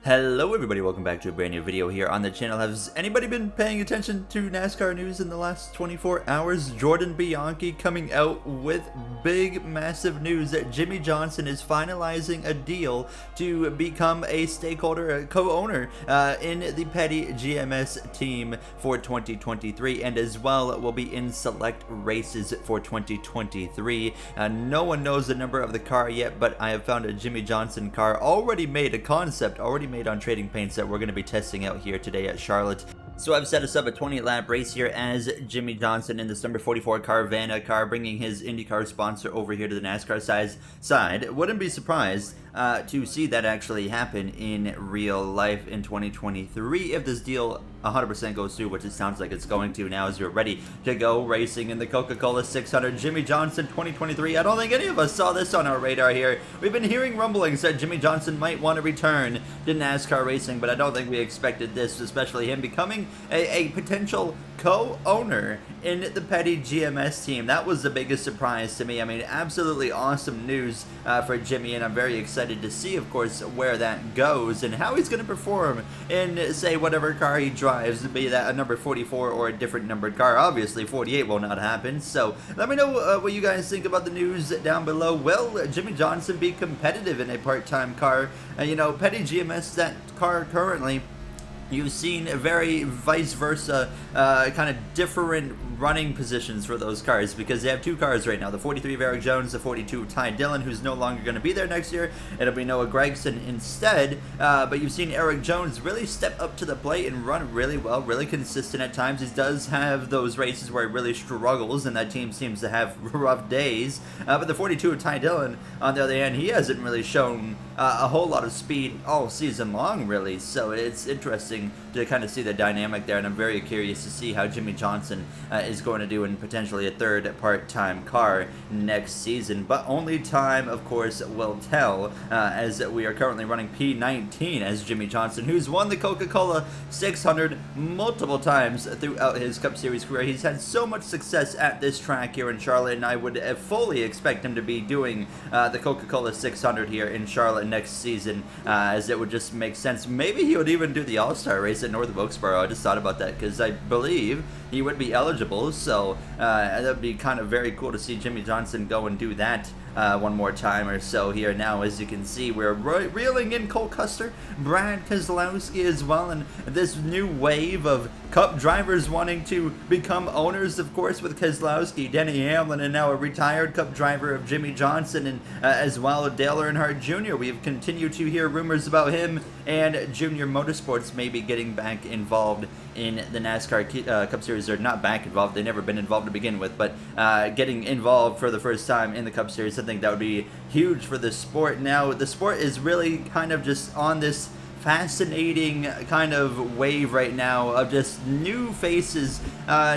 Hello everybody, welcome back to a brand new video here on the channel. Has anybody been paying attention to NASCAR news in the last 24 hours? Jordan Bianchi coming out with big, massive news that Jimmie Johnson is finalizing a deal to become a stakeholder, a co-owner in the Petty GMS team for 2023, and as well will be in select races for 2023. No one knows the number of the car yet, but I have found a Jimmie Johnson car already made, a concept already made on Trading Paints that we're going to be testing out here today at Charlotte. So I've set us up a 20-lap race here as Jimmie Johnson in this number 44 Carvana car, bringing his IndyCar sponsor over here to the NASCAR side. Wouldn't be surprised to see that actually happen in real life in 2023 if this deal 100% goes through, which it sounds like it's going to now as we're ready to go racing in the Coca-Cola 600. Jimmie Johnson 2023. I don't think any of us saw this on our radar here. We've been hearing rumblings that Jimmie Johnson might want to return to NASCAR racing, but I don't think we expected this, especially him becoming a potential co-owner in the Petty GMS team. That was the biggest surprise to me. I mean, absolutely awesome news for Jimmie, and I'm very excited to see, of course, where that goes and how he's going to perform in, say, whatever car he drives, be that a number 44 or a different numbered car. Obviously, 48 will not happen, so let me know what you guys think about the news down below. Will Jimmie Johnson be competitive in a part-time car? You know, Petty GMS, that car currently, you've seen a very vice versa kind of different running positions for those cars, because they have two cars right now, the 43 of Erik Jones, the 42 of Ty Dillon, who's no longer going to be there next year. It'll be Noah Gragson instead, but you've seen Erik Jones really step up to the plate and run really well, really consistent at times. He does have those races where he really struggles, and that team seems to have rough days, but the 42 of Ty Dillon, on the other hand, he hasn't really shown a whole lot of speed all season long, really, so it's interesting to kind of see the dynamic there, and I'm very curious to see how Jimmie Johnson is going to do in potentially a third part-time car next season, but only time, of course, will tell, as we are currently running P19 as Jimmie Johnson, who's won the Coca-Cola 600 multiple times throughout his Cup Series career. He's had so much success at this track here in Charlotte, and I would fully expect him to be doing the Coca-Cola 600 here in Charlotte next season, as it would just make sense. Maybe he would even do the All-Star race at North of Wilkesboro. I just thought about that because I believe he would be eligible, so that would be kind of very cool to see Jimmie Johnson go and do that one more time or so here. Now, as you can see, we're reeling in Cole Custer, Brad Keselowski as well, and this new wave of Cup drivers wanting to become owners, of course, with Keselowski, Denny Hamlin, and now a retired Cup driver of Jimmie Johnson, and as well Dale Earnhardt Jr. We've continued to hear rumors about him and Junior Motorsports maybe getting back involved in the NASCAR Cup Series. They're not back involved, they've never been involved to begin with, but getting involved for the first time in the Cup Series, I think that would be huge for the sport. Now, the sport is really kind of just on this fascinating kind of wave right now of just new faces,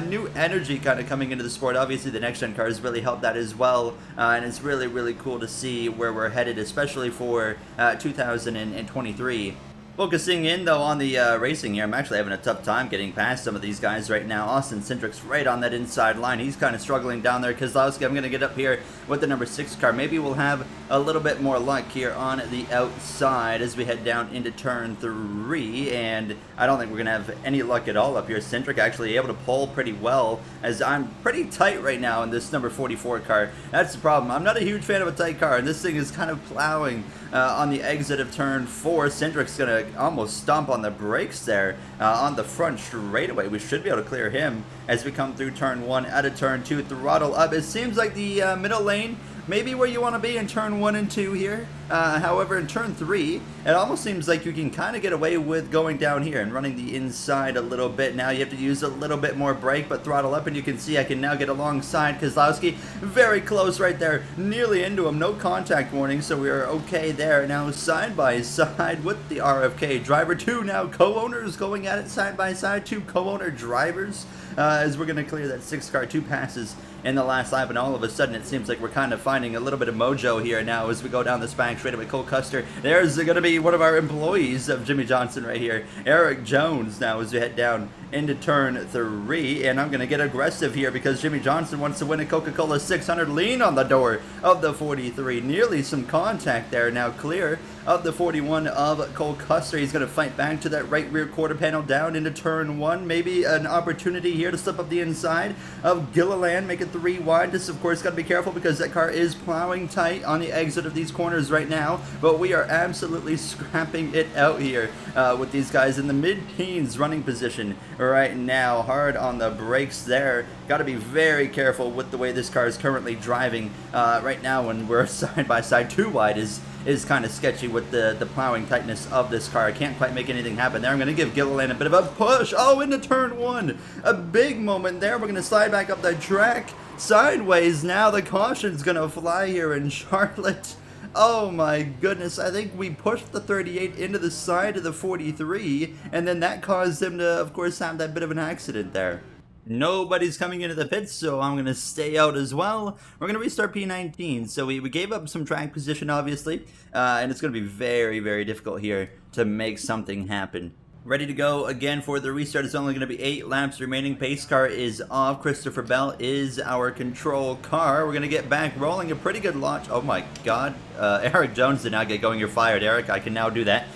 new energy kind of coming into the sport. Obviously, the next-gen cars really help that as well, and it's really, really cool to see where we're headed, especially for 2023. Focusing in, though, on the racing here, I'm actually having a tough time getting past some of these guys right now. Austin Cindric's right on that inside line. He's kind of struggling down there. Keselowski, I'm going to get up here with the number 6 car. Maybe we'll have a little bit more luck here on the outside as we head down into turn 3, and I don't think we're going to have any luck at all up here. Cindric actually able to pull pretty well, as I'm pretty tight right now in this number 44 car. That's the problem. I'm not a huge fan of a tight car, and this thing is kind of plowing on the exit of turn 4. Cindric's going to almost stomp on the brakes there on the front straightaway. We should be able to clear him as we come through turn 1, out of turn 2, throttle up. It seems like the middle lane maybe where you want to be in turn 1 and 2 here. However, in turn 3, it almost seems like you can kind of get away with going down here and running the inside a little bit. Now you have to use a little bit more brake, but throttle up, and you can see I can now get alongside Keselowski. Very close right there, nearly into him. No contact warning, so we are okay there. Now side by side with the RFK driver. Two now co-owners going at it side by side. Two co-owner drivers as we're going to clear that 6 car, 2 passes in the last lap, and all of a sudden it seems like we're kind of finding a little bit of mojo here now as we go down this back straight with Cole Custer. There's going to be one of our employees of Jimmie Johnson right here, Erik Jones, now as we head down into turn 3, and I'm going to get aggressive here because Jimmie Johnson wants to win a Coca-Cola 600. Lean on the door of the 43, nearly some contact there. Now clear of the 41 of Cole Custer. He's going to fight back to that right rear quarter panel down into turn 1. Maybe an opportunity here to slip up the inside of Gilliland, make it 3 wide. This, of course, got to be careful because that car is plowing tight on the exit of these corners right now. But we are absolutely scrapping it out here with these guys in the mid-teens running position right now. Hard on the brakes there. Got to be very careful with the way this car is currently driving right now when we're side by side. 2 wide is kind of sketchy with the plowing tightness of this car. I can't quite make anything happen there. I'm going to give Gilliland a bit of a push. Oh, into turn 1. A big moment there. We're going to slide back up the track sideways now. The caution's going to fly here in Charlotte. Oh my goodness, I think we pushed the 38 into the side of the 43, and then that caused them to, of course, have that bit of an accident there. Nobody's coming into the pits, so I'm going to stay out as well. We're going to restart P19, so we gave up some track position, obviously, and it's going to be very, very difficult here to make something happen. Ready to go again for the restart. It's only going to be 8 laps remaining. Pace car is off. Christopher Bell is our control car. We're going to get back rolling. A pretty good launch. Oh my god. Eric Jones did not get going. You're fired, Eric. I can now do that.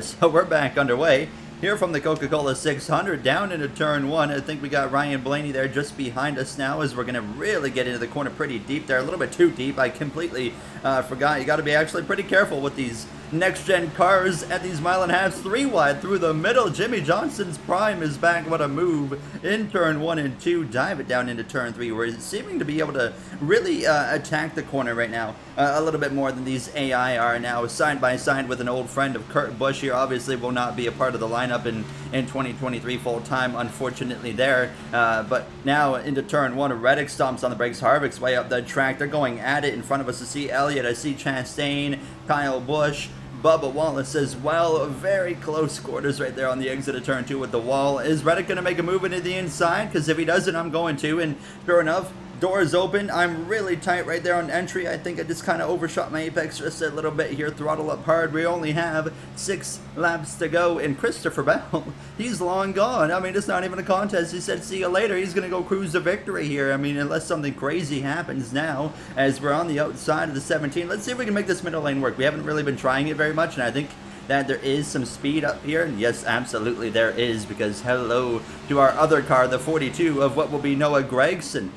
So we're back underway. Here from the Coca-Cola 600 down into turn 1. I think we got Ryan Blaney there just behind us now as we're going to really get into the corner pretty deep there. A little bit too deep. I completely forgot. You got to be actually pretty careful with these next-gen cars at these mile-and-a-halves. 3 wide through the middle. Jimmie Johnson's prime is back. What a move in turn 1 and 2. Dive it down into turn 3. We're seeming to be able to really attack the corner right now a little bit more than these AI are now. Side by side with an old friend of Kurt Busch here. Obviously will not be a part of the lineup in 2023 full-time, unfortunately there. But now into turn 1. Reddick stomps on the brakes. Harvick's way up the track. They're going at it in front of us. I see Elliott. I see Chastain. Kyle Busch. Bubba Wallace as well. Very close quarters right there on the exit of turn 2 with the wall. Is Reddick going to make a move into the inside? Because if he doesn't, I'm going to. And sure enough, doors open. I'm really tight right there on entry. I think I just kind of overshot my apex just a little bit here. Throttle up hard. We only have 6 laps to go. And Christopher Bell, he's long gone. I mean, it's not even a contest. He said, see you later. He's going to go cruise to victory here. I mean, unless something crazy happens now as we're on the outside of the 17. Let's see if we can make this middle lane work. We haven't really been trying it very much, and I think that there is some speed up here. And yes, absolutely there is, because hello to our other car, the 42 of what will be Noah Gragson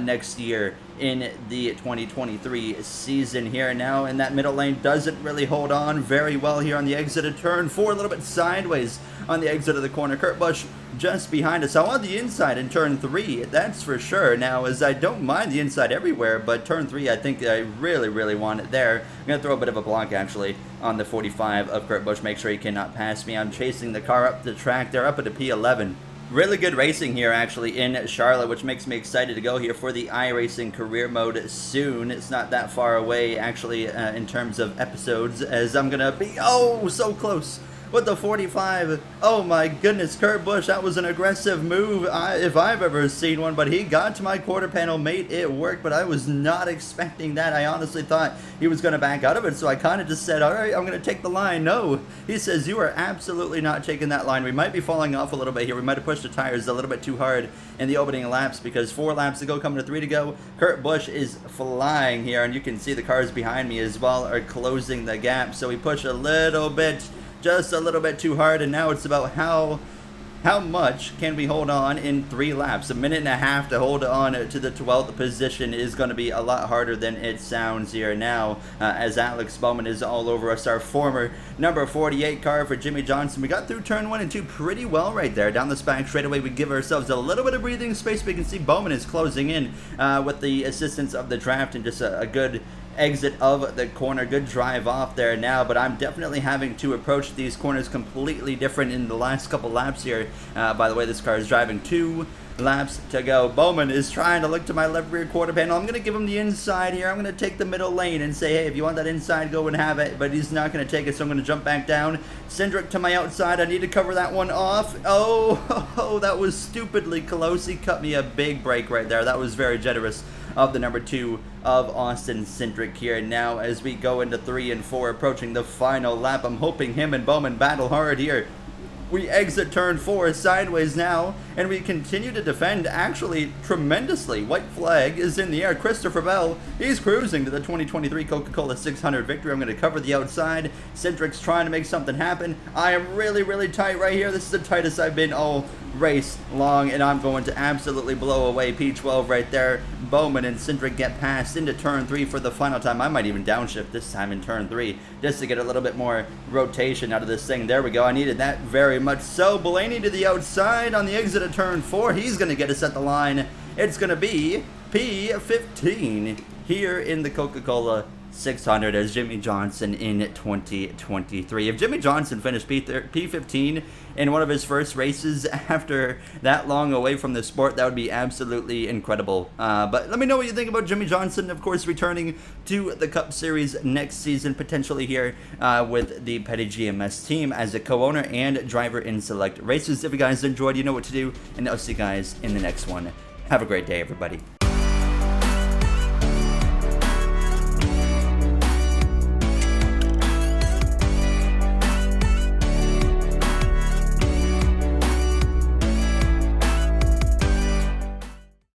next year in the 2023 season here now. And that middle lane doesn't really hold on very well here on the exit of turn 4, a little bit sideways on the exit of the corner. Kurt Busch just behind us. I want the inside in turn 3, that's for sure. Now, as I don't mind the inside everywhere, but turn 3, I think I really, really want it there. I'm going to throw a bit of a block, actually, on the 45 of Kurt Busch. Make sure he cannot pass me. I'm chasing the car up the track. They're up at a P11. Really good racing here, actually, in Charlotte, which makes me excited to go here for the iRacing career mode soon. It's not that far away, actually, in terms of episodes, as I'm going to be, oh, so close with the 45. Oh my goodness, Kurt Busch, that was an aggressive move if I've ever seen one, but he got to my quarter panel, made it work, but I was not expecting that. I honestly thought he was going to back out of it, so I kind of just said, all right, I'm going to take the line. No, he says, you are absolutely not taking that line. We might be falling off a little bit here. We might have pushed the tires a little bit too hard in the opening laps, because 4 laps to go, coming to 3 to go. Kurt Busch is flying here, and you can see the cars behind me as well are closing the gap, so we push a little bit, just a little bit too hard, and now it's about how much can we hold on in 3 laps. A minute and a half to hold on to the 12th position is going to be a lot harder than it sounds here now, as Alex Bowman is all over us, our former number 48 car for Jimmie Johnson. We got through turn 1 and 2 pretty well right there. Down this back straightaway, we give ourselves a little bit of breathing space. We can see Bowman is closing in with the assistance of the draft, and just a good exit of the corner. Good drive off there now, but I'm definitely having to approach these corners completely different in the last couple laps here. By the way, this car is driving 2 laps to go. Bowman is trying to look to my left rear quarter panel. I'm going to give him the inside here. I'm going to take the middle lane and say, hey, if you want that inside, go and have it, but he's not going to take it, so I'm going to jump back down. Cindric to my outside. I need to cover that one off. Oh, that was stupidly close. He cut me a big break right there. That was very generous of the number 2 of Austin Cindric here. Now, as we go into 3 and 4, approaching the final lap, I'm hoping him and Bowman battle hard here. We exit turn 4 sideways now, and we continue to defend actually tremendously. White flag is in the air. Christopher Bell, he's cruising to the 2023 Coca-Cola 600 victory. I'm going to cover the outside. Cindric's trying to make something happen. I am really, really tight right here. This is the tightest I've been all race long, and I'm going to absolutely blow away P12 right there. Bowman and Cindric get past into turn 3 for the final time. I might even downshift this time in turn 3 just to get a little bit more rotation out of this thing. There we go. I needed that very much so. Blaney to the outside on the exit of turn 4. He's going to get us at the line. It's going to be P15 here in the Coca-Cola 600 as Jimmie Johnson in 2023. If Jimmie Johnson finished P15 in one of his first races after that long away from the sport, that would be absolutely incredible. But let me know what you think about Jimmie Johnson, of course, returning to the Cup Series next season, potentially here with the Petty GMS team as a co-owner and driver in select races. If you guys enjoyed, you know what to do, and I'll see you guys in the next one. Have a great day, everybody.